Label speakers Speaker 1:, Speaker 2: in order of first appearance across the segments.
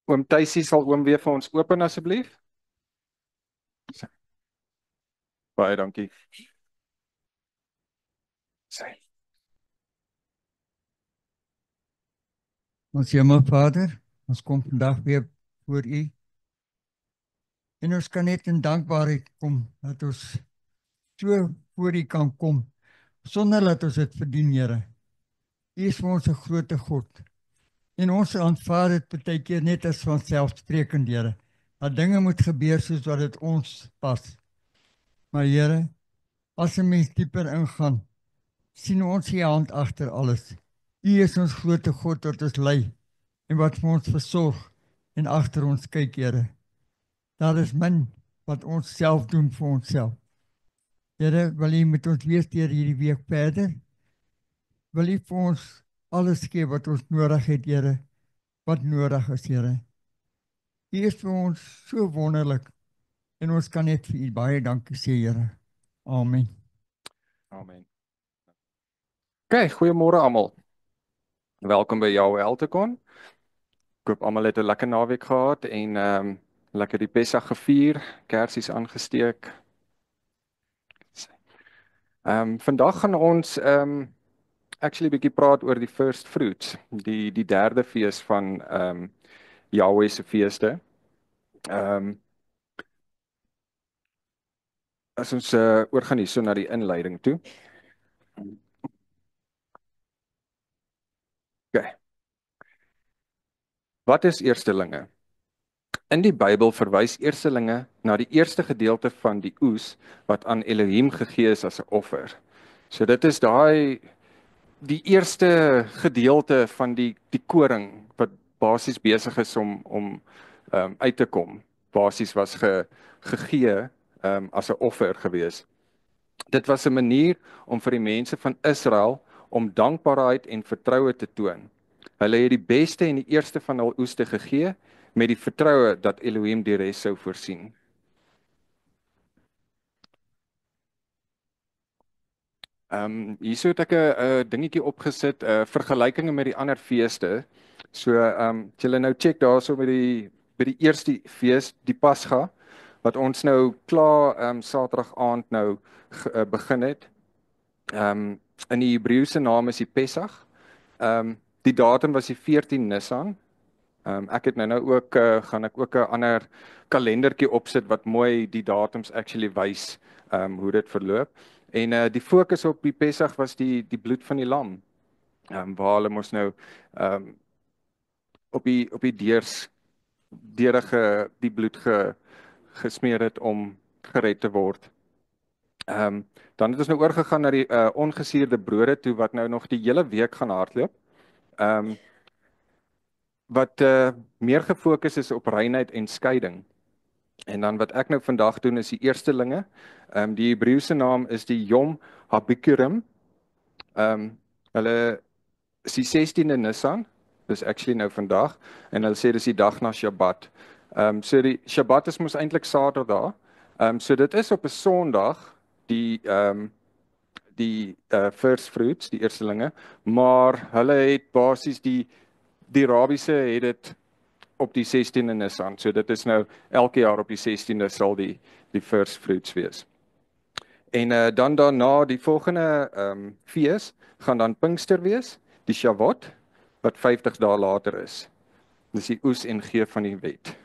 Speaker 1: Oom Tuisie, sal oom weer vir ons open asseblief? Baie dankie. Sy.
Speaker 2: Ons Hemelvader, ons kom vandag weer voor U. En ons kan net in dankbaarheid kom dat ons so voor U kan kom sonder dat ons dit verdien, Here. U is vir ons 'n groot God. En ons aanvaar dit baie keer net as vanselfsprekend, Here. Dat dinge moet gebeur soos wat dit ons pas. Maar Here, as 'n mens dieper ingaan, sien ons U hand agter alles. U is ons groot God wat ons lei en wat vir ons versorg en agter ons kyk, Here. Daar is min wat ons self doen vir onsself. Here, wil U met ons wees deur hierdie week verder? Wil U vir ons alles gee wat ons nodig het, Here? Wat nodig is, Here? U is vir ons so wonderlik en ons kan net vir U baie dankie sê, Here. Amen.
Speaker 1: Amen. OK, goeiemôre almal. Welkom by jou Eltekon. Ek hoop almal het 'n lekker naweek gehad en lekker die Pessach gevier, kersies aangesteek. Vandag gaan ons actually 'n bietjie praat oor die first fruits, die derde fees van Yahweh se feeste. As ons oorgaan hierso na die inleiding toe. OK. Wat is eerstelinge? In die Bybel verwys eerstelinge na die eerste gedeelte van die oes wat aan Elohim gegee is as 'n offer. So dit is die eerste gedeelte van die koring wat basies besig is om uit te kom. Basies was gegee as 'n offer gewees. Dit was 'n manier om vir die mense van Israel om dankbaarheid en vertroue te toon. Hulle het die beste en die eerste van hul oeste gegee met die vertroue dat Elohim die res sou voorsien. Hierso het ek 'n dingetjie opgesit, vergelykings met die ander feeste. So as julle nou check daarso by die eerste fees, die Pasga, wat ons nou klaar Saterdag aand nou begin het. In die Hebreëse naam is die Pessach. Die datum was die 14 Nisan. Ek het nou ook gaan ek ook 'n ander kalendertjie opsit wat mooi die datums actually wys hoe dit verloop. En die fokus op die Pessach was die bloed van die lam. Waar hulle mos nou op die deure die bloed gesmeer het om gered te word. Dan het ons nou oorgegaan na die ongesuurde brode toe wat nou nog die hele week gaan hardloop. Wat meer gefokus is op reinheid en skeiding. En dan wat ek nou vandag doen is die eerstelinge. Die Hebreëse naam is die Yom HaBikurim. Hulle is die 16de Nisan, dis actually nou vandag, en hulle sê dis die dag na Shabbat. So die Shabbat is mos eintlik Saterdag. So dit is op 'n Sondag die first fruits, die eerstelinge, maar hulle het basies die Arabiese het dit op die 16de Nisan. So dit is nou elke jaar op die 16de sal die first fruits wees. En dan daarna die volgende fees gaan dan Pinkster wees, die Shavuot wat 50 dae later is. Dis die oes en gee van die wet.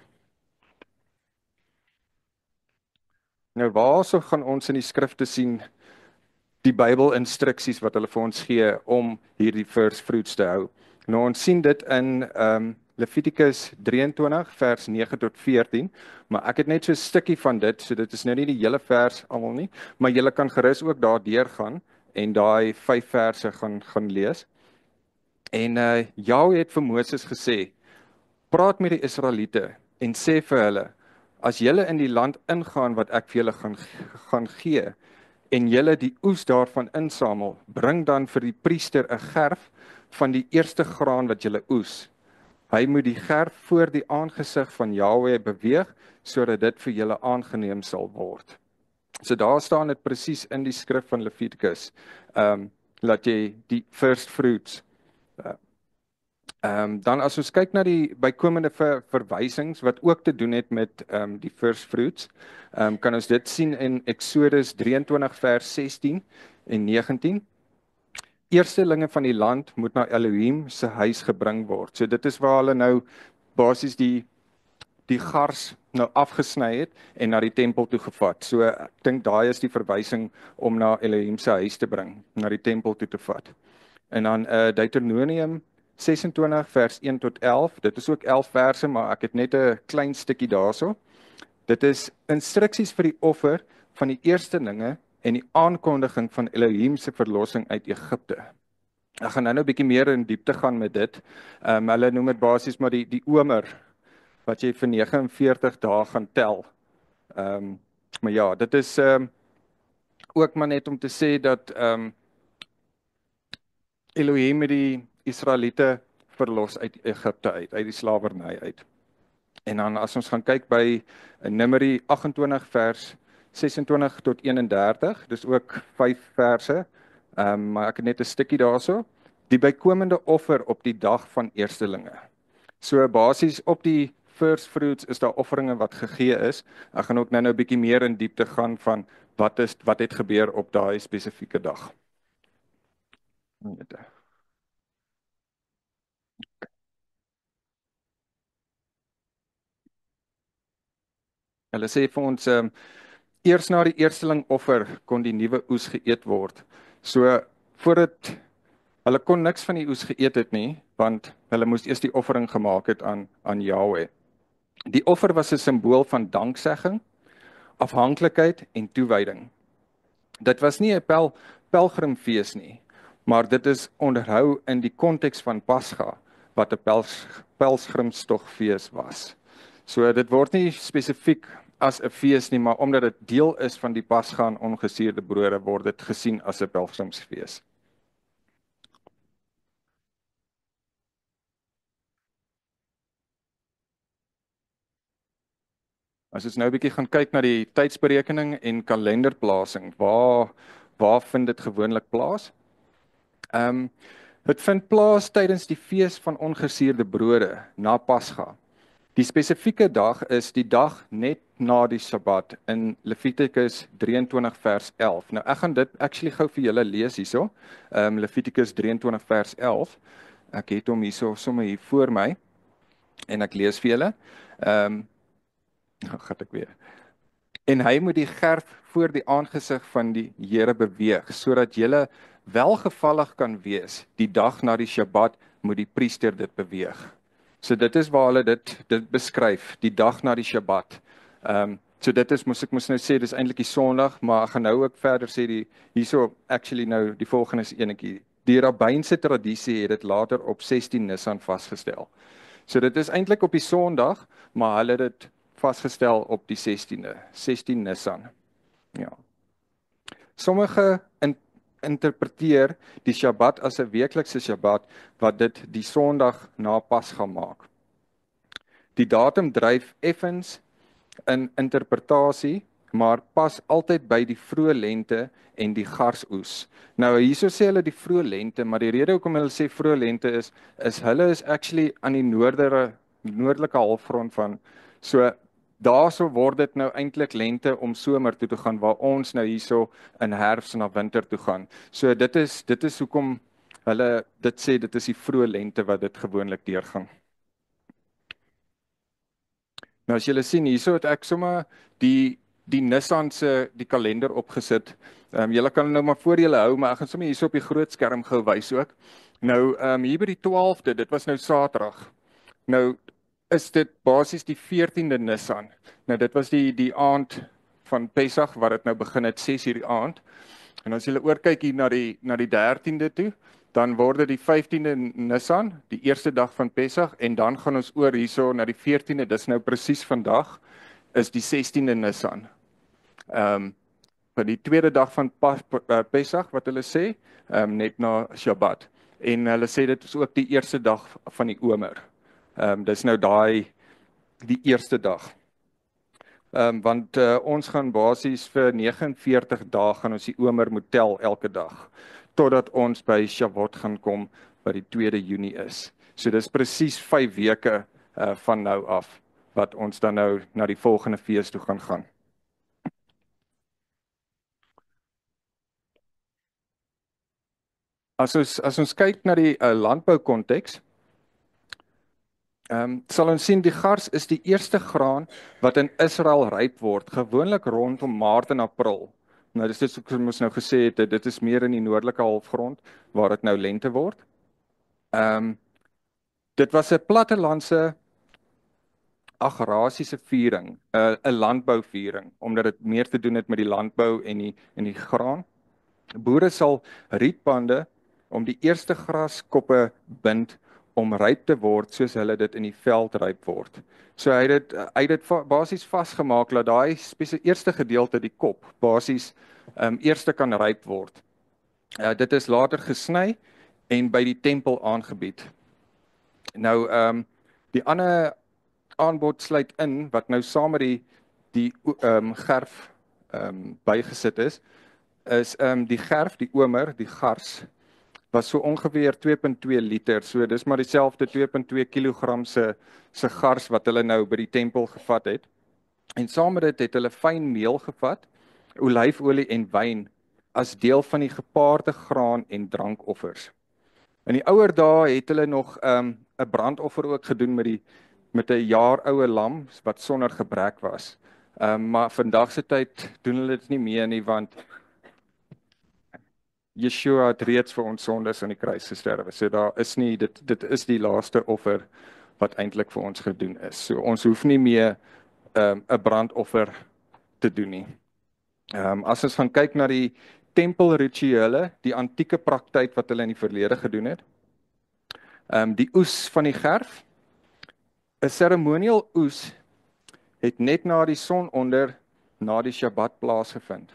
Speaker 1: Nou waarso gaan ons in die skrifte sien die Bybel instruksies wat hulle vir ons gee om hierdie first fruits te hou. Nou ons sien dit in Levitikus 23 vers 9 tot 14, maar ek het net so 'n stukkie van dit, so dit is nou nie die hele vers almal nie, maar julle kan gerus ook daardeur gaan en daai 5 verse gaan lees. En Jahwe het vir Moses gesê: "Praat met die Israeliete en sê vir hulle: as julle in die land ingaan wat ek vir julle gaan gee, en julle die oes daarvan insamel, bring dan vir die priester 'n gerf van die eerste graan wat julle oes. Hy moet die gerf voor die aangesig van Jahwe beweeg, sodat dit vir julle aangeneem sal word." So daar staan dit presies in die skrif van Levitikus, dat jy die first fruits Dan as ons kyk na die bykomende verwysings wat ook te doen het met die first fruits, kan ons dit sien in Exodus 23 vers 16 en 19. Eerstelinge van die land moet na Elohim se huis gebring word. So dit is waar hulle nou basies die gars nou afgesny het en na die tempel toe gevat. So ek dink daai is die verwysing om na Elohim se huis te bring, na die tempel toe te vat. En dan Deuteronomium 26 vers 1 tot 11. Dit is ook 11 verse, maar ek het net 'n klein stukkie daarso. Dit is instruksies vir die offer van die eerstelinge en die aankondiging van Elohim se verlossing uit Egipte. Ek gaan nou 'n bietjie meer in diepte gaan met dit. Hulle noem dit basies maar die omer wat jy vir 49 dae gaan tel. Maar ja, dit is ook maar net om te sê dat Elohim het die Israeliete verlos uit Egipte uit die slawerny uit. En dan as ons gaan kyk by Numeri 28 vers 26 tot 31, dis ook 5 verse, maar ek het net 'n stukkie daarso. Die bykomende offer op die dag van eerstelinge. So basies op die first fruits is daar offeringe wat gegee is. Ek gaan ook nou 'n bietjie meer in diepte gaan van wat het gebeur op daai spesifieke dag. Hulle sê vir ons eers na die eersteling offer kon die nuwe oes geëet word. So voordat hulle kon niks van die oes geëet het nie, want hulle moes eers die offering gemaak het aan Jahweh. Die offer was 'n simbool van danksegging, afhanklikheid en toewyding. Dit was nie 'n pelgrimfees nie, maar dit is onderhou in die konteks van Pasga wat 'n pelgrimstogfees was. So dit word nie spesifiek as 'n fees nie, maar omdat dit deel is van die Pasga en ongesuurde brode word dit gesien as 'n pelgrimsfees. As ons nou 'n bietjie gaan kyk na die tydsberekening en kalenderplasing, waar vind dit gewoonlik plaas? Dit vind plaas tydens die fees van ongesuurde brode na Pasga. Die spesifieke dag is die dag net na die Sabbat in Levitikus 23 vers 11. Nou ek gaan dit actually gou vir julle lees hierso. Levitikus 23 vers 11. Ek het hom hierso sommer hier voor my en ek lees vir julle. Gaan ek weer. En hy moet die gerf voor die aangesig van die Here beweeg, sodat julle welgevallig kan wees. Die dag na die Sabbat moet die priester dit beweeg. So dit is waar hulle dit beskryf, die dag na die Sabbat. So dit is, moes nou sê, dis eintlik die Sondag, maar ek gaan nou ook verder sê, hierso actually nou, die volgende is enetjie. Die rabbynse tradisie het dit later op 16 Nisan vasgestel. So dit is eintlik op die Sondag, maar hulle het dit vasgestel op die 16de, 16 Nisan. Ja. Sommige interpreteer die Sabbat as 'n weeklikse Sabbat wat dit die Sondag na Pasga maak. Die datum dryf effens in interpretasie, maar pas altyd by die vroeë lente en die garsoes. Nou hierso sê hulle die vroeë lente, maar die rede hoekom hulle sê vroeë lente is hulle is actually aan die noordelike halfrond van, so daarso word dit nou eintlik lente om somer toe te gaan, waar ons nou hierso in herfs na winter toe gaan. So dit is hoekom hulle dit sê, dit is die vroeë lente wat dit gewoonlik deurgaan. Nou as julle sien, hierso het ek sommer die Nisan se die kalender opgesit. Julle kan nou maar voor julle hou, maar ek gaan sommer hierso op die groot skerm gou wys ook. Nou hier by die 12de, dit was nou Saterdag. Nou is dit basies die 14de Nisan. Nou dit was die aand van Pesach wat dit nou begin het 6:00 die aand. En as jy oorkyk hier na die 13de toe, dan word dit die 15de Nisan, die eerste dag van Pesach, en dan gaan ons oor hierso na die 14de, dis nou presies vandag, is die 16de Nisan. Vir die tweede dag van Pesach wat hulle sê, net na Shabbat. En hulle sê dit is ook die eerste dag van die omer. Dis nou die eerste dag. Want ons gaan basies vir 49 dae gaan ons die omer moet tel elke dag, totdat ons by Shavuot gaan kom, wat die 2de Junie is. So dis presies 5 weke van nou af wat ons dan nou na die volgende fees toe gaan. As ons kyk na die landbou konteks, sal ons sien die gars is die eerste graan wat in Israel ryp word, gewoonlik rondom Maart en April. Nou dis dit wat ons nou gesê het, dit is meer in die noordelike halfrond waar dit nou lente word. Dit was 'n plattelandse agrariese viering, 'n landbouviering, omdat dit meer te doen het met die landbou en die graan. Boere sal rietbande om die eerste graskoppe bind om ryp te word soos hulle dit in die veld ryp word. So hy het dit basies vasgemaak dat daai eerste gedeelte, die kop, basies eerste kan ryp word. Dit is later gesny en by die tempel aangebied. Nou die ander aanbod sluit in wat nou saam met die gerf bygesit is die gerf, die omer, die gars was so ongeveer 2.2 liter. So dis maar dieselfde 2.2 kilogram se gars wat hulle nou by die tempel gevat het. En saam met dit het hulle fyn meel gevat, olyfolie en wyn as deel van die gepaarde graan en drankoffers. In die ouer dae het hulle nog 'n brandoffer ook gedoen met 'n jaar oue lam wat sonder gebrek was. Maar vandag se tyd doen hulle dit nie meer nie, want Yeshua het reeds vir ons sondes aan die kruis gesterwe. So daar is nie dit is die laaste offer wat eintlik vir ons gedoen is. So ons hoef nie meer 'n brandoffer te doen nie. As ons gaan kyk na die tempelrituele, die antieke praktyk wat hulle in die verlede gedoen het. Die oes van die gerf. 'n Seremonieel oes het net na die son onder na die Shabbat plaasgevind.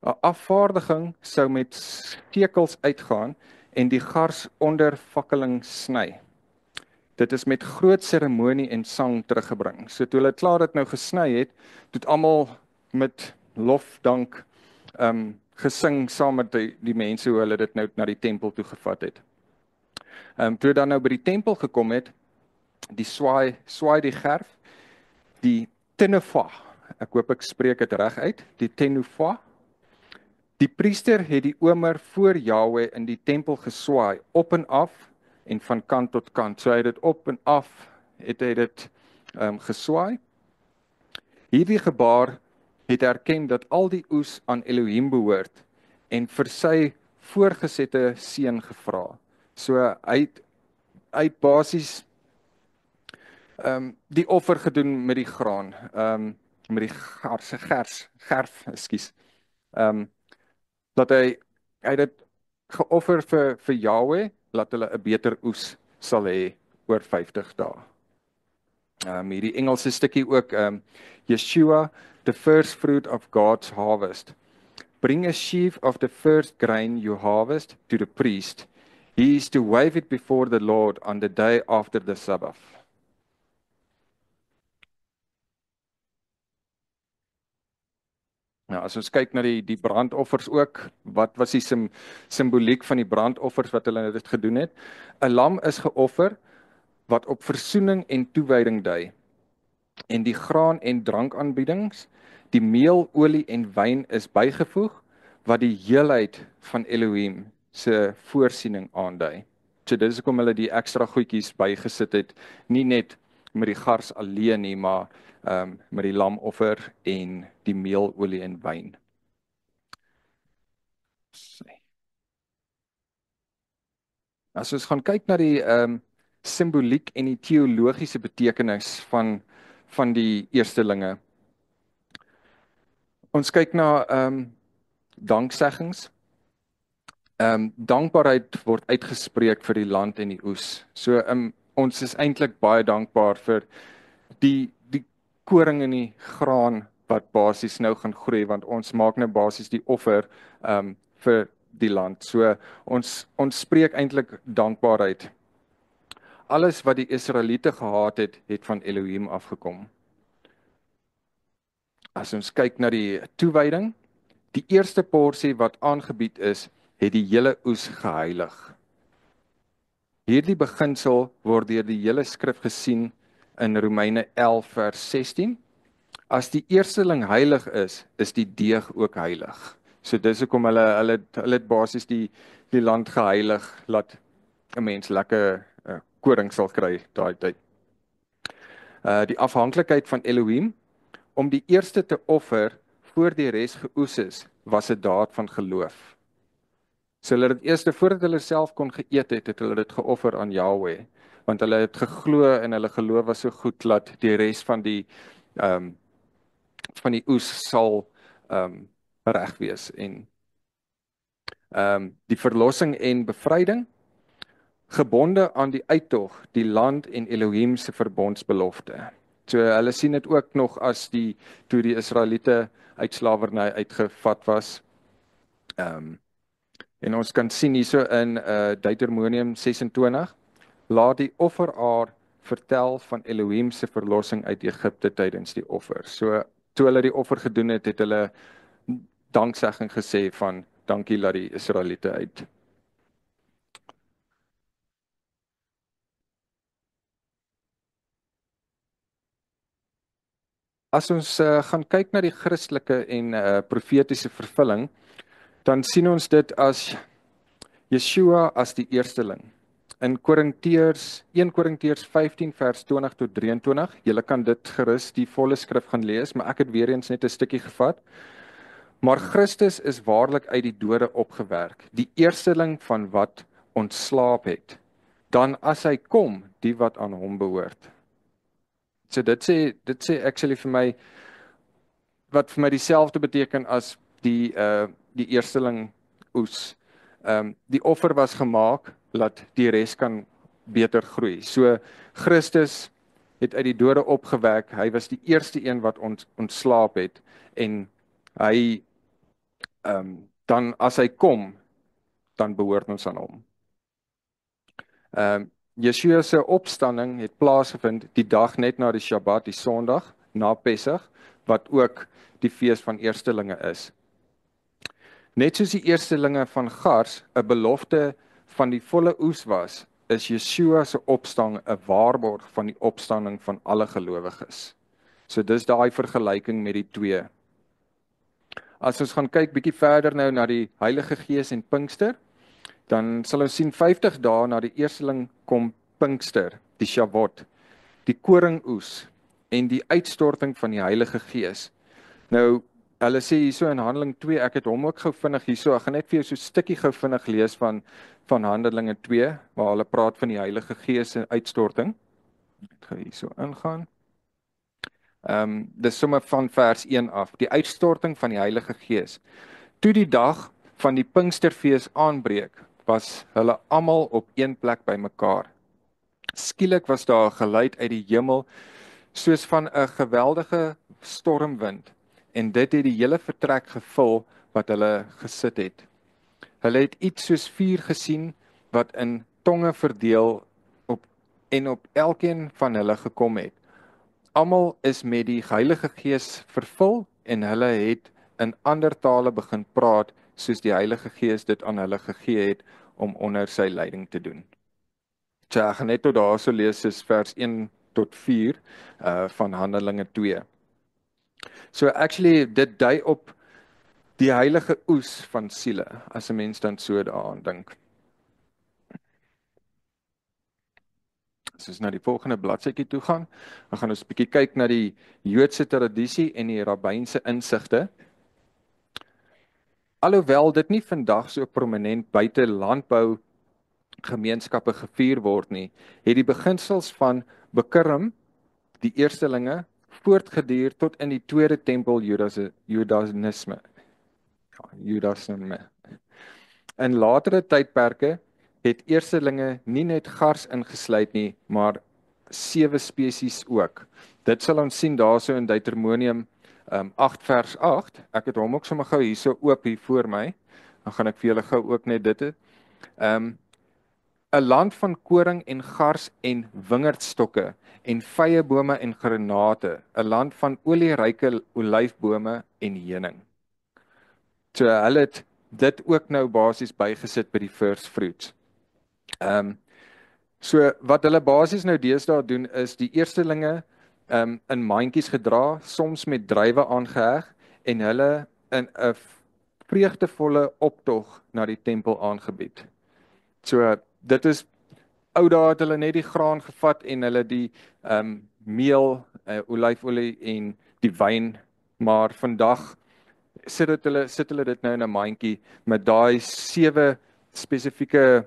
Speaker 1: 'n Afvaardiging sou met stekels uitgaan en die gars onder fakkeling sny. Dit is met groot seremonie en sang teruggebring. So toe hulle klaar dit nou gesny het, het almal met lofdank gesing saam met die mense hoe hulle dit nou na die tempel toe gevat het. Toe dan nou by die tempel gekom het, die swaai die gerf, die tenufa, ek hoop ek spreek dit reg uit, die tenufa. Die priester het die omer voor Jahwe in die tempel geswaai, op en af en van kant tot kant. So hy het dit op en af, het hy dit geswaai. Hierdie gebaar het erken dat al die oes aan Elohim behoort en vir sy voorgesette seun gevra. So hy het basies die offer gedoen met die graan, met die gerf, ekskuus. Dat hy dit geoffer vir Jahwe, dat hulle 'n beter oes sal hê oor 50 dae. Hierdie Engelse stukkie ook, Yeshua, the first fruit of God's harvest. Bring a sheaf of the first grain you harvest to the priest. He is to wave it before the Lord on the day after the Sabbath. Nou, as ons kyk na die brandoffers ook, wat was die simboliek van die brandoffers wat hulle dit gedoen het? 'n Lam is geoffer wat op versoening en toewyding dui. En die graan en drankaanbiedings, die meel, olie en wyn is bygevoeg wat die heelheid van Elohim se voorsiening aandui. So dis hoekom hulle die ekstra goedjies bygesit het, nie net met die gars alleen nie, maar met die lamoffer en die meel, olie en wyn. As ons gaan kyk na die simboliek en die teologiese betekenis van die eerstelinge. Ons kyk na dankseggings. Dankbaarheid word uitgespreek vir die land en die oes. So ons is eintlik baie dankbaar vir die koring en die graan wat basies nou gaan groei, want ons maak nou basies die offer vir die land. So ons spreek eintlik dankbaarheid. Alles wat die Israeliete gehaat het, het van Elohim afgekom. As ons kyk na die toewyding, die eerste porsie wat aangebied is, het die hele oes geheilig. Hierdie beginsel word deur die hele skrif gesien in Romeine 11 vers 16. As die eersteling heilig is die deeg ook heilig. So dis hoekom hulle het basies die land geheilig, laat 'n mens lekker koring sal kry daai tyd. Die afhanklikheid van Elohim om die eerste te offer voor die res geoes is, was 'n daad van geloof. So hulle het eers voordat hulle self kon geëet het hulle dit geoffer aan Yahweh, want hulle het geglo en hulle geloof was so goed dat die res van die van die oes sal reg wees en die verlossing en bevryding gebonde aan die uittog, die land en Elohim se verbondsbelofte. So hulle sien dit ook nog as toe die Israeliete uit slawerny uitgevat was. En ons kan sien hierso in Deuteronomium 26, laat die offeraar vertel van Elohim se verlossing uit Egipte tydens die offer. So toe hulle die offer gedoen het, het hulle danksegging gesê van dankie dat die Israeliete uit. As ons gaan kyk na die Christelike en profetiese vervulling, dan sien ons dit as Yeshua as die eersteling. In 1 Korintiërs 15 vers 20 tot 23, julle kan dit gerus die volle skrif gaan lees, maar ek het weer eens net 'n stukkie gevat. Maar Christus is waarlik uit die dode opgewerk, die eersteling van wat ontslaap het. Dan as hy kom, die wat aan hom behoort. So dit sê actually vir my wat vir my dieselfde beteken as die eersteling oes. Die offer was gemaak dat die res kan beter groei. So Christus het uit die dode opgewek. Hy was die eerste een wat ons ontslaap het en hy dan as hy kom, dan behoort ons aan hom. Yeshua se opstanding het plaasgevind die dag net na die Shabbat, die Sondag, na Pessach, wat ook die fees van eerstelinge is. Net soos die eerstelinge van Gars 'n belofte van die volle oes was, is Yeshua se opstanding 'n waarborg van die opstanding van alle gelowiges. So dis daai vergelyking met die twee. As ons gaan kyk bietjie verder nou na die Heilige Gees en Pinkster, dan sal ons sien 50 dae na die eersteling kom Pinkster, die Shavuot, die koringoes en die uitstorting van die Heilige Gees. Nou, hulle sê hierso in Handeling 2, ek het hom ook gou vinnig hierso, ek gaan net vir jou so 'n stukkie gou vinnig lees van Handelinge 2, waar hulle praat van die Heilige Gees se uitstorting. Ek gaan hierso ingaan. Dis sommer van vers 1 af, die uitstorting van die Heilige Gees. Toe die dag van die Pinksterfees aanbreek, was hulle almal op een plek bymekaar. Skielik was daar 'n geluid uit die hemel soos van 'n geweldige stormwind en dit het die hele vertrek gevul wat hulle gesit het. Hulle het iets soos vuur gesien wat in tonge verdeel op elkeen van hulle gekom het. Almal is met die Heilige Gees vervul en hulle het in ander tale begin praat soos die Heilige Gees dit aan hulle gegee het om onder sy leiding te doen. So ek gaan net tot daarso lees soos vers 1 tot 4 van Handelinge 2. So actually dit dui op die heilige oes van siele, as 'n mens dan so daaraan dink. As ons na die volgende bladsytjie toe gaan, dan gaan ons 'n bietjie kyk na die Joodse tradisie en die rabbynse insigte. Alhoewel dit nie vandag so prominent buite landbou gemeenskappe gevier word nie, het die beginsels van Bikurim, die eerstelinge, voortgeduur tot in die tweede tempel Judaïsme. In latere tydperke het eerstelinge nie net gars ingesluit nie, maar 7 spesies ook. Dit sal ons sien daarso in Deuteronomium 8 vers 8. Ek het hom ook sommer gou hierso oop hier voor my. Dan gaan ek vir julle gou ook net dit het. 'n land van koring en gars en wingerdstokke en vyebome en granate, 'n land van olieryke olyfbome en heuning. So hulle het dit ook nou basies bygesit by die first fruits. So wat hulle basies nou deesdae doen is die eerstelinge in mandjies gedra, soms met druiwe aangeheg en hulle in 'n vreugdevolle optog na die tempel aangebied. So dit is ou dae het hulle net die graan gevat en hulle die meel, olyfolie en die wyn, maar vandag sit hulle dit nou in 'n mandjie met daai 7 spesifieke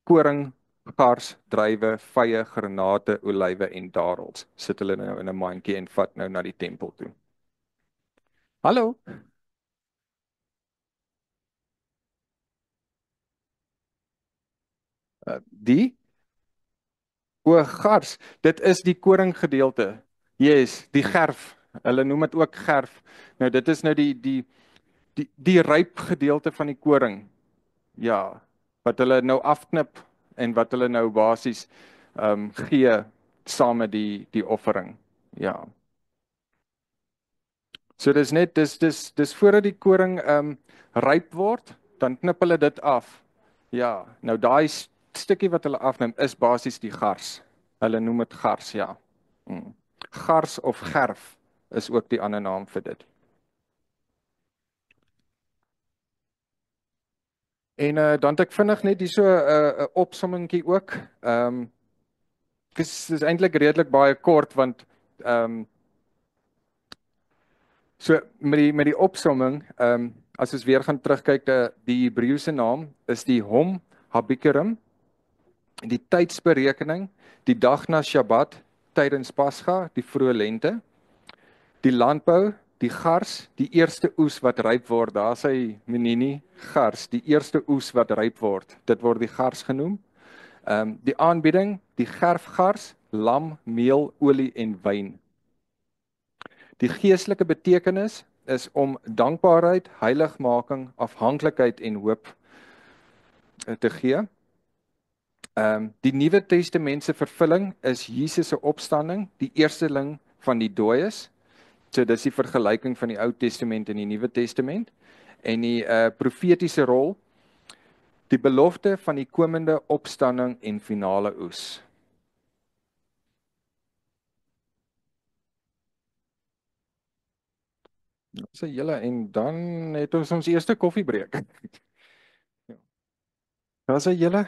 Speaker 1: koring, gars, druiwe, vye, granate, olywe en darels. Sit hulle nou in 'n mandjie en vat nou na die tempel toe. Hallo. Die gars, dit is die koring gedeelte. Yes, die gerf. Hulle noem dit ook gerf. Nou dit is nou die ryp gedeelte van die koring. Ja, wat hulle nou afknip en wat hulle nou basies gee saam met die offering. Ja. So dis voordat die koring ryp word, dan knip hulle dit af. Ja, nou daai stukkie wat hulle afneem is basies die gars. Hulle noem dit gars, ja. Gars of gerf is ook die ander naam vir dit. En dan het ek vinnig net hier so 'n opsommingkie ook. Dis is eintlik redelik baie kort want so met die opsomming, as ons weer gaan terugkyk, die Hebreëse naam is die Hom Habikurim, die tydsberekening, die dag na Shabbat tydens Pasga, die vroeë lente, die landbou, die gars, die eerste oes wat ryp word, daar sy menini gars, die eerste oes wat ryp word, dit word die gars genoem. Die aanbieding, die gerfgars, lam, meel, olie en wyn. Die geestelike betekenis is om dankbaarheid, heiligmaking, afhanklikheid en hoop te gee. Die Nuwe Testament se vervulling is Jesus se opstanding, die eersteling van die dooies. So dis die vergelyking van die Ou Testament en die Nuwe Testament. En die profetiese rol, die belofte van die komende opstanding en finale oes. So julle, en dan het ons eerste koffiebreek. Daar sê julle,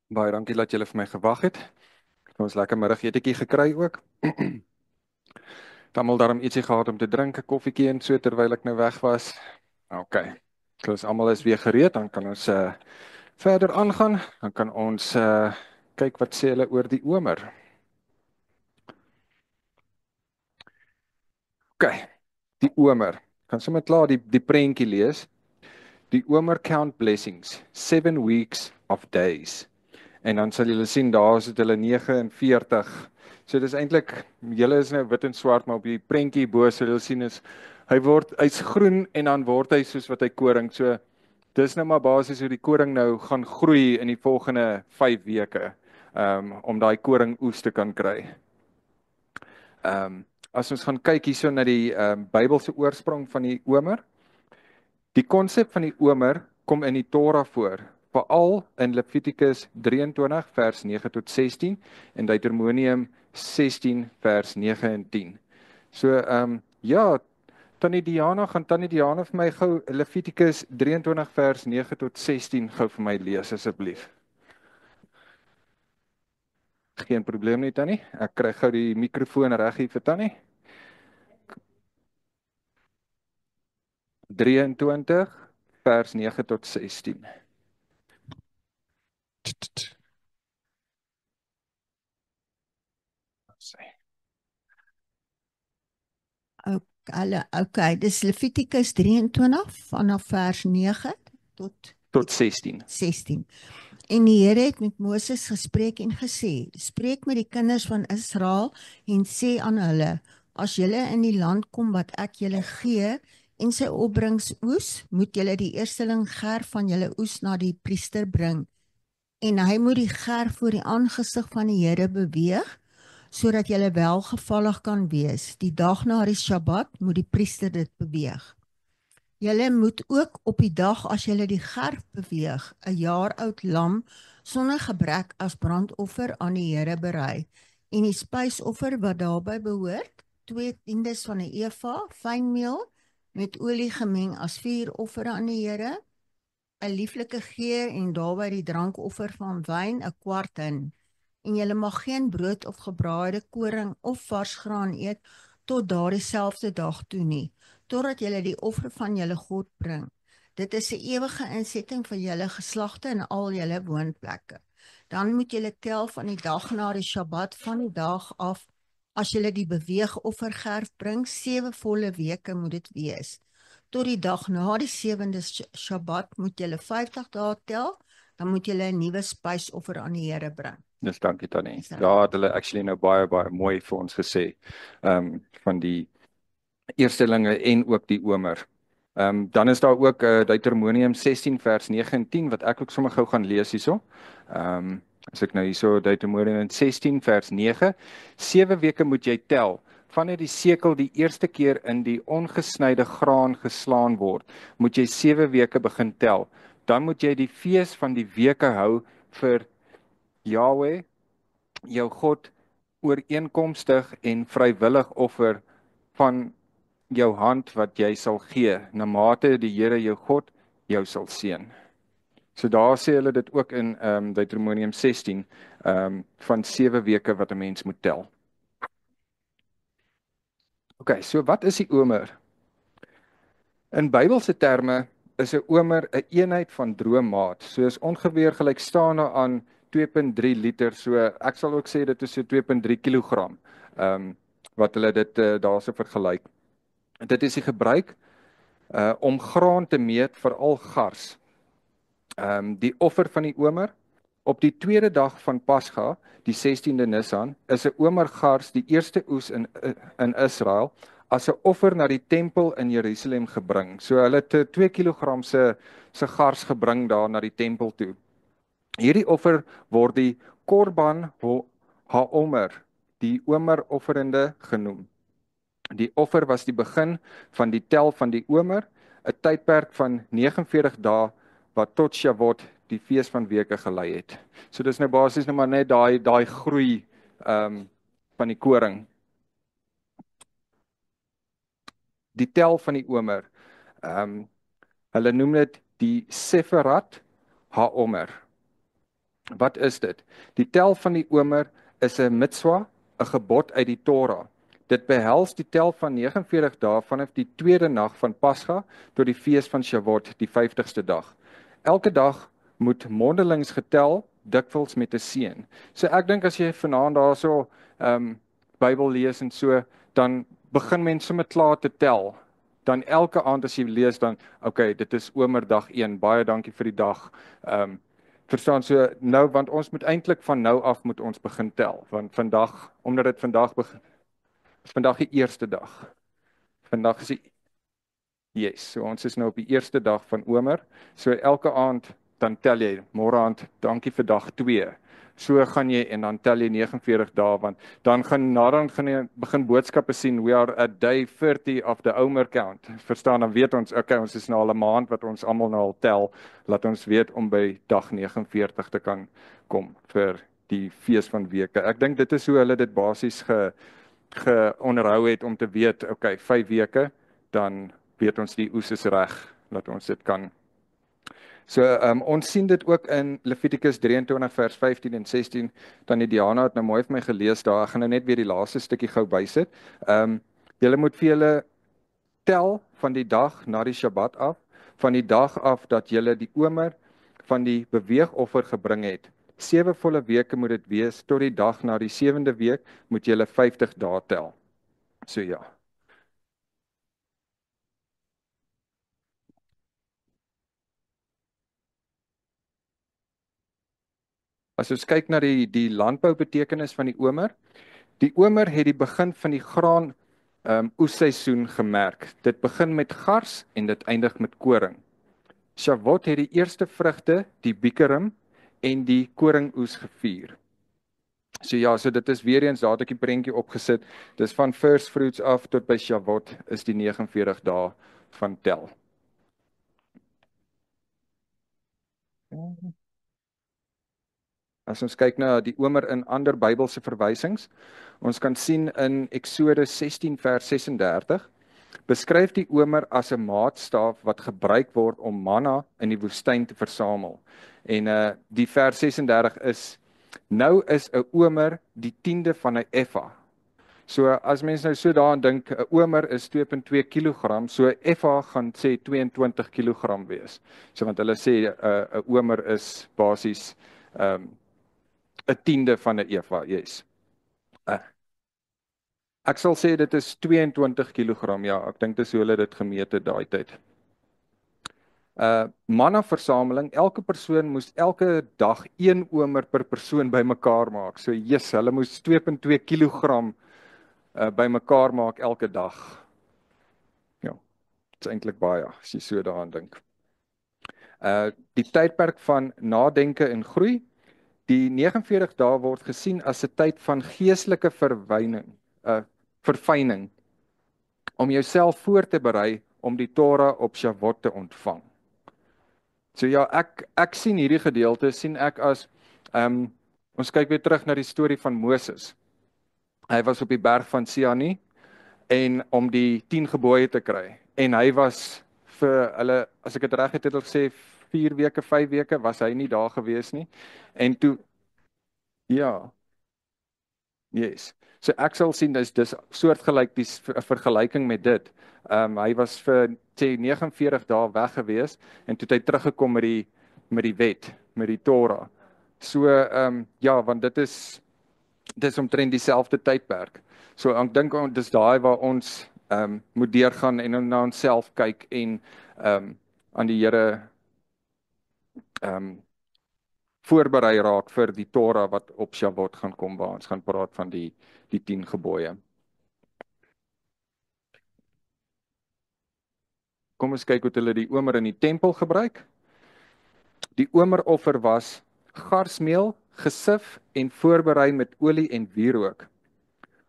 Speaker 1: baie dankie dat julle vir my gewag het. Ons lekker middagetietjie gekry ook. Almal daarom ietsie gehad om te drink, 'n koffietjie en so terwyl ek nou weg was. OK. So as almal is weer gereed, dan kan ons verder aangaan. Dan kan ons kyk wat sê hulle oor die omer. OK. Die omer. Kan sommer klaar die prentjie lees. Die omer count blessings, 7 weeks of days. En dan sal julle sien daar is dit hulle 49. So dis eintlik, julle is nou wit en swart, maar op die prentjie bo sal julle sien is hy's groen en dan word hy soos wat hy koring. So dis nou maar basies hoe die koring nou gaan groei in die volgende 5 weke om daai koring oes te kan kry. As ons gaan kyk hierso na die Bybelse oorsprong van die omer. Die konsep van die omer kom in die Torah voor, veral in Levitikus 23 vers 9 tot 16 en Deuteronomium 16 vers 9 en 10. So ja, Tannie Diana, gaan Tannie Diana vir my gou Levitikus 23 vers 9 tot 16 gou vir my lees asseblief. Geen probleem nie, Tannie. Ek kry gou die mikrofoon reg hier vir Tannie. 23 vers 9 tot 16.
Speaker 3: Okay, dis Levitikus 23 vanaf vers 9 tot 16. En die Here het met Moses gespreek en gesê: "Spreek met die kinders van Israel en sê aan hulle: As julle in die land kom wat ek julle gee en sy opbrengsoes, moet julle die eersteling gerf van julle oes na die priester bring. En hy moet die gerf voor die aangesig van die Here beweeg, sodat julle welgevallig kan wees. Die dag na die Shabbat moet die priester dit beweeg. Julle moet ook op die dag as julle die gerf beweeg, 'n jaar oud lam sonder gebrek as brandoffer aan die Here berei, en die spysoffer wat daarbey behoort, 2/10 van 'n eva fynmeel met olie gemeng as vuuroffer aan die Here, 'n lieflike geur en daarbey die drankoffer van wyn, 'n kwart hin. En julle mag geen brood of gebraaide koring of vars graan eet tot daardie selfde dag toe nie, totdat julle die offer van julle God bring. Dit is 'n ewige insetting vir julle geslagte in al julle woonplekke. Dan moet julle tel van die dag na die Sabbat van die dag af, as julle die beweegoffergerf bring, 7 volle weke moet dit wees. Tot die dag na die 7de Sabbat moet julle 50 dae tel, dan moet julle 'n nuwe spysoffer aan die Here bring.
Speaker 1: Dis dankie Tannie. Ja, het hulle actually nou baie mooi vir ons gesê, van die eerstelinge en ook die omer. Dan is daar ook Deuteronomium 16 vers 9 en 10 wat ek ook sommer gou gaan lees hierso. As ek nou hierso Deuteronomium 16 vers 9, 7 weke moet jy tel, vanaf die sekel die eerste keer in die ongesnyde graan geslaan word, moet jy 7 weke begin tel. Dan moet jy die fees van die weke hou vir Yahweh, jou God, ooreenkomstig en vrywillig offer van jou hand wat jy sal gee, na mate die Here jou God jou sal seën. So daar sê hulle dit ook in Deuteronomium 16, van 7 weke wat 'n mens moet tel. Okay, so wat is die omer? In Bybelse terme is 'n omer 'n eenheid van droommaat, so is ongeveer gelykstaande aan 2.3 liter, so ek sal ook sê dit is so 2.3 kilogram, wat hulle dit daarso vergelyk. Dit is die gebruik om graan te meet, veral gars. Die offer van die omer, op die tweede dag van Pasga, die 16de Nisan, is 'n omer gars die eerste oes in Israel, as 'n offer na die tempel in Jerusalem gebring. So hulle het 2 kilogram se gars gebring daar na die tempel toe. Hierdie offer word die Korban HaOmer, die omerofferende genoem. Die offer was die begin van die tel van die omer, 'n tydperk van 49 dae wat tot Shavuot, die fees van weke, gelei het. So dis nou basies nou maar net daai groei van die koring. Die tel van die omer, hulle noem dit die Seferat HaOmer. Wat is dit? Die tel van die omer is 'n mitzwa, 'n gebod uit die Torah. Dit behels die tel van 49 dae vanaf die tweede nag van Pasga tot die fees van Shavuot, die 50ste dag. Elke dag moet mondelings getel, dikwels met 'n seën. So ek dink as jy vanaand daarso Bybel lees en so, dan begin mense sommer klaar te tel. Dan elke aand as jy lees dan, okay, dit is omerdag 1. Baie dankie vir die dag. Verstaan, so nou, want ons moet eintlik van nou af moet ons begin tel, want vandag, omdat dit vandag begin, is vandag die eerste dag. Vandag is die, yes, so ons is nou op die eerste dag van omer, so elke aand, dan tel jy, môre aand, dankie vir dag 2, so gaan jy, en dan tel jy 49 dae, want dan gaan jy begin boodskappe sien, we are at day 30 of the omer count, verstaan, dan weet ons, okay, ons is nou al 'n maand wat ons almal nou al tel, laat ons weet om by dag 49 te kan kom, vir die fees van weke. Ek dink dit is hoe hulle dit basies geonderhou het, om te weet, okay, 5 weke, dan weet ons die oes is reg, laat ons dit kan. So, ons sien dit ook in Levitikus 23 vers 15 en 16, dan die Diana het nou mooi vir my gelees daar, ek gaan nou net weer die laaste stukkie gou bysit. Julle moet vir julle tel van die dag na die Sabbat af, van die dag af dat julle die omer van die beweegoffer gebring het. 7 volle weke moet dit wees, tot die dag na die 7de week moet julle 50 dae tel. So ja. As ons kyk na die landboubetekenis van die omer het die begin van die graan oesseisoen gemerk. Dit begin met gars en dit eindig met koring. Shavuot het die eerste vrugte, die bikurim en die koringoes gevier. So ja, so dit is weer eens, daar het ek die prentjie opgesit, dis van first fruits af tot by Shavuot is die 49 dae van tel. As ons kyk na die omer in ander Bybelse verwysings, ons kan sien in Eksodus 16 vers 36, beskryf die omer as 'n maatstaaf wat gebruik word om manna in die woestyn te versamel. En die vers 36 is, nou is 'n omer die 10de van 'n effa. So as mens nou so daaraan dink, 'n omer is 2.2 kg, so 'n effa gaan sê 22 kg wees. So want hulle sê 'n omer is basies 'n 10de van 'n effa, yes. Ek sal sê dit is 22 kg, ja, ek dink dis hoe hulle dit gemeet het daai tyd. Manna versameling, elke persoon moes elke dag 1 omer per persoon bymekaar maak. So yes, hulle moes 2.2 kg bymekaar maak elke dag. Ja, dit is eintlik baie as jy so daaraan dink. Die tydperk van nadenke en groei, die 49 dae word gesien as 'n tyd van geestelike verfyning om jouself voor te berei om die Torah op Shavuot te ontvang. So ja, ek sien hierdie gedeelte, sien ek as, ons kyk weer terug na die storie van Moses. Hy was op die berg van Sinai en om die 10 gebooie te kry. En hy was vir hulle, as ek dit reg het gesê, 4 weke, 5 weke, was hy nie daar gewees nie. En toe, ja, yes. So ek sal sien, dis soortgelyk die vergelyking met dit. Hy was vir 49 dae weg gewees en toe het hy teruggekom met die wet, met die Torah. So ja, want dit is omtrent dieselfde tydperk. So ek dink dis daai waar ons moet deurgaan en na onsself kyk en aan die Here voorberei raak vir die Torah wat op Shavuot gaan kom, waar ons gaan praat van die 10 gebooie. Kom ons kyk hoe hulle die omer in die tempel gebruik. Die omeroffer was garsmeel, gesif en voorberei met olie en wierook.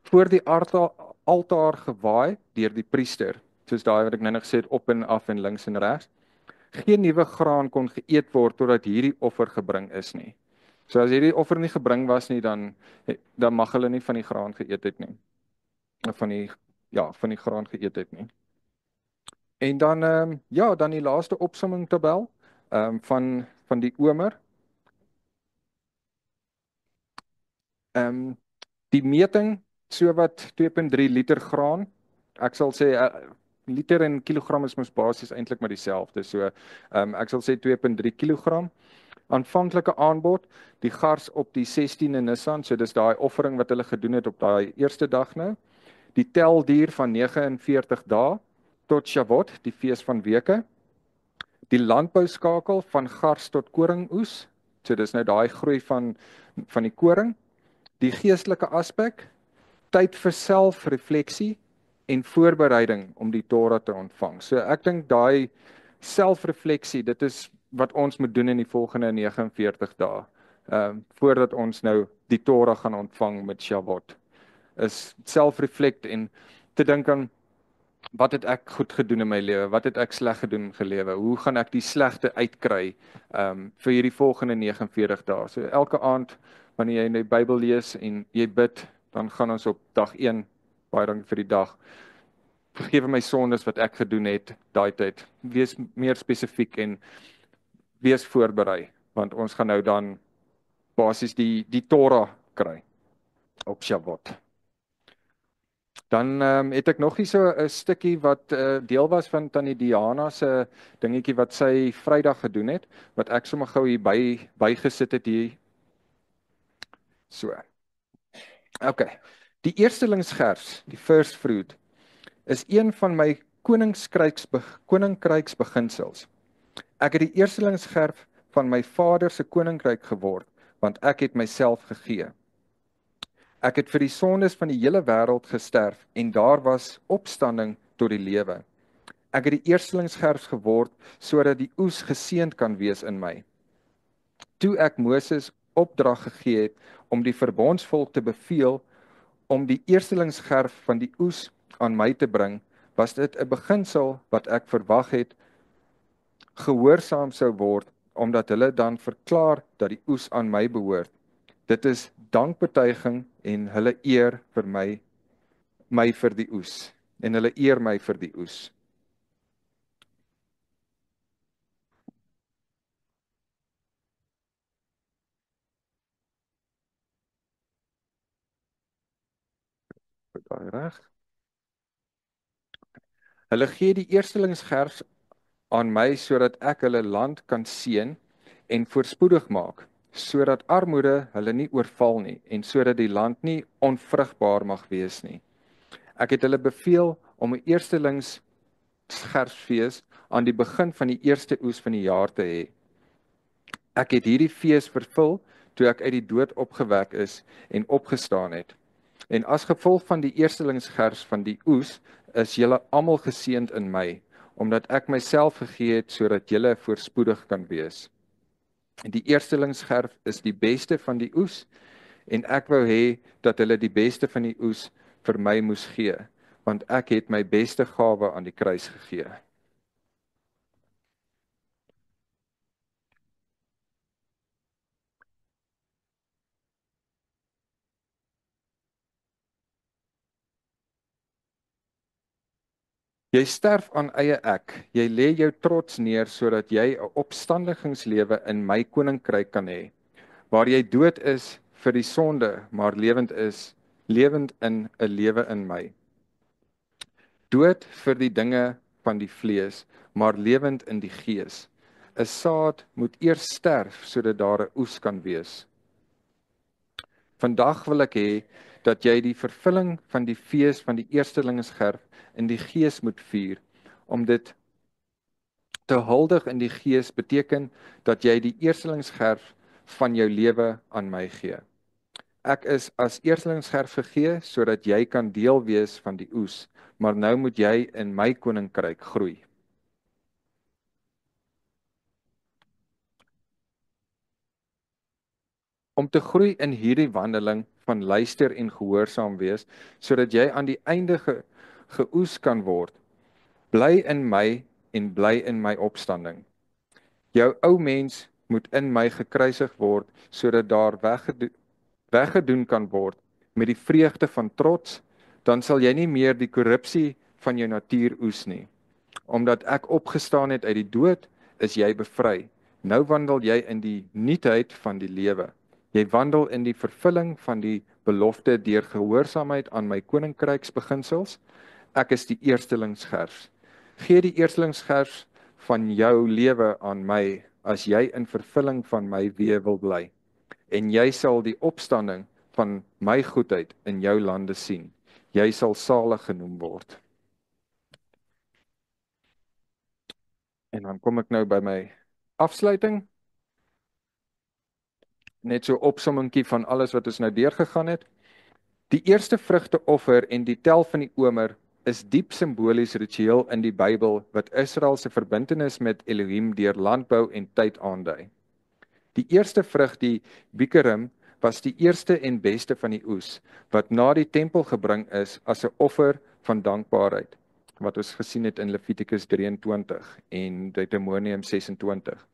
Speaker 1: Voor die altaar gewaai deur die priester, soos daai wat ek nou gesê het, op en af en links en regs. Geen nuwe graan kon geëet word totdat hierdie offer gebring is nie. So as hierdie offer nie gebring was nie, dan mag hulle nie van die graan geëet het nie. Van die graan geëet het nie. En dan dan die laaste opsomming tabel van die omer. Die meting, so wat 2.3 liter graan. Ek sal sê liter en kilogram is mos basies eintlik maar dieselfde. So ek sal sê 2.3 kilogram. Aanvanklike aanbod, die gars op die 16de Nisan, so dis daai offering wat hulle gedoen het op daai eerste dag nou. Die telduur van 49 dae tot Shavuot, die fees van weke. Die landbouskakel van gars tot koringoes, so dis nou daai groei van die koring. Die geestelike aspek, tyd vir selfrefleksie en voorbereiding om die Torah te ontvang. So ek dink daai selfrefleksie, dit is wat ons moet doen in die volgende 49 dae, voordat ons nou die Torah gaan ontvang met Shavuot, is selfreflect en te dink aan, wat het ek goed gedoen in my lewe, wat het ek sleg gedoen in lewe, hoe gaan ek die slegte uitkry vir hierdie volgende 49 dae. So elke aand, wanneer jy in die Bybel lees en jy bid, dan gaan ons op dag 1, baie dankie vir die dag, vergewe my sondes wat ek gedoen het, daai tyd, wees meer spesifiek en wees voorberei, want ons gaan nou dan basies die Torah kry op Shavuot. Dan het ek nog hier so 'n stukkie wat deel was van Tannie Diana se dingetjie wat sy Vrydag gedoen het, wat ek sommer gou hier bygesit het hier. So. Okay. Die eerstelingsgers, die first fruit, is een van my koninkryksbeginsels. Ek het die eerstelingsgerf van my Vader se koninkryk geword, want ek het myself gegee. Ek het vir die sondes van die hele wêreld gesterf en daar was opstanding tot die lewe. Ek het die eerstelingsgerf geword sodat die oes geseënd kan wees in my. Toe ek Moses opdrag gegee het om die verbondsvolk te beveel om die eerstelingsgerf van die oes aan my te bring, was dit 'n beginsel wat ek verwag het gehoorsaam sou word omdat hulle dan verklaar dat die oes aan my behoort. Dit is dankbetuiging en hulle eer vir my vir die oes. En hulle eer my vir die oes. Daai reg. Hulle gee die eerstelingsgerf aan my sodat ek hulle land kan seën en voorspoedig maak, sodat armoede hulle nie oorval nie en sodat die land nie onvrugbaar mag wees nie. Ek het hulle beveel om 'n eerstelingsgerfsfees aan die begin van die eerste oes van die jaar te hê. Ek het hierdie fees vervul toe ek uit die dood opgewek is en opgestaan het. En as gevolg van die eerstelingsgers van die oes is julle almal geseënd in my, omdat ek myself gegee het sodat julle voorspoedig kan wees. Die eerstelingsgerf is die beste van die oes en ek wou hê dat hulle die beste van die oes vir my moes gee, want ek het my beste gawe aan die kruis gegee. Jy sterf aan eie ek, jy lê jou trots neer sodat jy 'n opstandigingslewe in my koninkryk kan hê, waar jy dood is vir die sonde, maar lewend in 'n lewe in my. Dood vir die dinge van die vlees, maar lewend in die gees. 'n Saad moet eers sterf sodat daar 'n oes kan wees. Vandag wil ek hê dat jy die vervulling van die fees van die eerstelingsgerf in die gees moet vier. Om dit te huldig in die gees beteken dat jy die eerstelingsgerf van jou lewe aan my gee. Ek is as eerstelingsgerf gegee sodat jy kan deel wees van die oes, maar nou moet jy in my koninkryk groei. Om te groei in hierdie wandeling van luister en gehoorsaam wees, sodat jy aan die einde geoes kan word. Bly in my en bly in my opstanding. Jou ou mens moet in my gekruisig word, sodat daar weggedoen kan word met die vreugde van trots, dan sal jy nie meer die korrupsie van jou natuur oes nie. Omdat ek opgestaan het uit die dood, is jy bevry. Nou wandel jy in die nuutheid van die lewe. Jy wandel in die vervulling van die belofte deur gehoorsaamheid aan my koninkryksbeginsels. Ek is die eerstelingsgers. Gee die eerstelingsgers van jou lewe aan my as jy in vervulling van my weë wil bly. En jy sal die opstanding van my goedheid in jou lande sien. Jy sal salig genoem word. En dan kom ek nou by my afsluiting. Net so 'n opsommingkie van alles wat ons nou deurgegaan het. Die eerste vrugteoffer en die tel van die omer is diep simbolies ritueel in die Bybel wat Israel se verbintenis met Elohim deur landbou en tyd aandui. Die eerste vrug, die bikurim, was die eerste en beste van die oes wat na die tempel gebring is as 'n offer van dankbaarheid, wat ons gesien het in Levitikus 23 en Deuteronomium 26.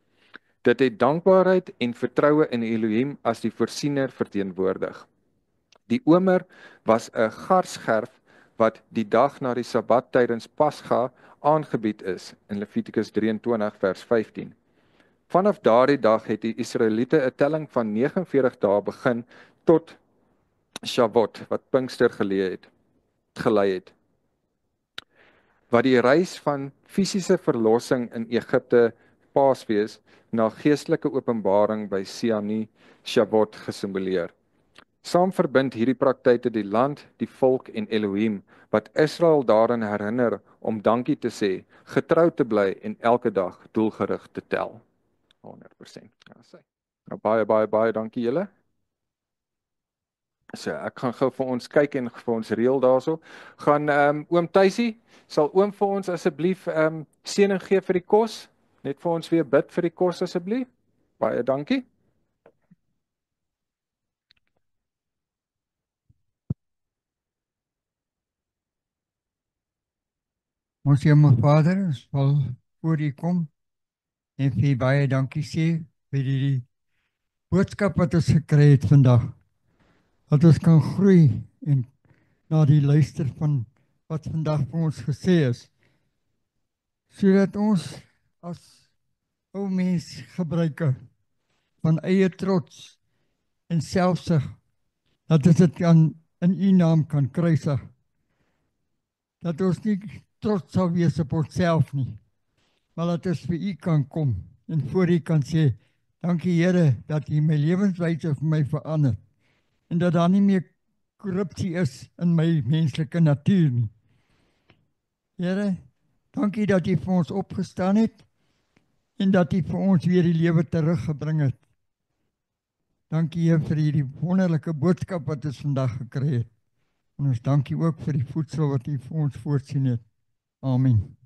Speaker 1: Dit het dankbaarheid en vertroue in Elohim as die voorsiener verteenwoordig. Die omer was 'n garsgerf wat die dag na die Sabbat tydens Pasga aangebied is in Levitikus 23 vers 15. Vanaf daardie dag het die Israeliete 'n telling van 49 dae begin tot Shavuot wat Pinkster gelei het. Wat die reis van fisiese verlossing in Egipte Paasfees na geestelike openbaring by Sinai Shavuot gesimboleer. Saam verbind hierdie praktyke die land, die volk en Elohim wat Israel daarin herinner om dankie te sê, getrou te bly en elke dag doelgerig te tel. 100%. Ja, sê. Nou baie dankie julle. So ek gaan gou vir ons kyk en vir ons reël daarso. Gaan oom Tuisie, sal oom vir ons asseblief seëning gee vir die kos? Net vir ons weer bid vir die kos asseblief. Baie dankie.
Speaker 2: Ons Hemelse Vader, ons wil voor U kom en vir baie dankie sê vir die boodskap wat ons gekry het vandag. Dat ons kan groei en na die luister van wat vandag vir ons gesê is. Sodat ons as ou mens gebruiker van eie trots en selfsug, dat ons dit in u naam kan kruisig. Dat ons nie trots sal wees op onsself nie, maar dat ons vir u kan kom en voor u kan sê, dankie Here dat u my lewenswyse vir my verander en dat daar nie meer korrupsie is in my menslike natuur nie. Here, dankie dat u vir ons opgestaan het en dat u vir ons weer die lewe teruggebring het. Dankie Heer vir hierdie wonderlike boodskap wat ons vandag gekry het. En ons dankie ook vir die voedsel wat u vir ons voorsien het. Amen.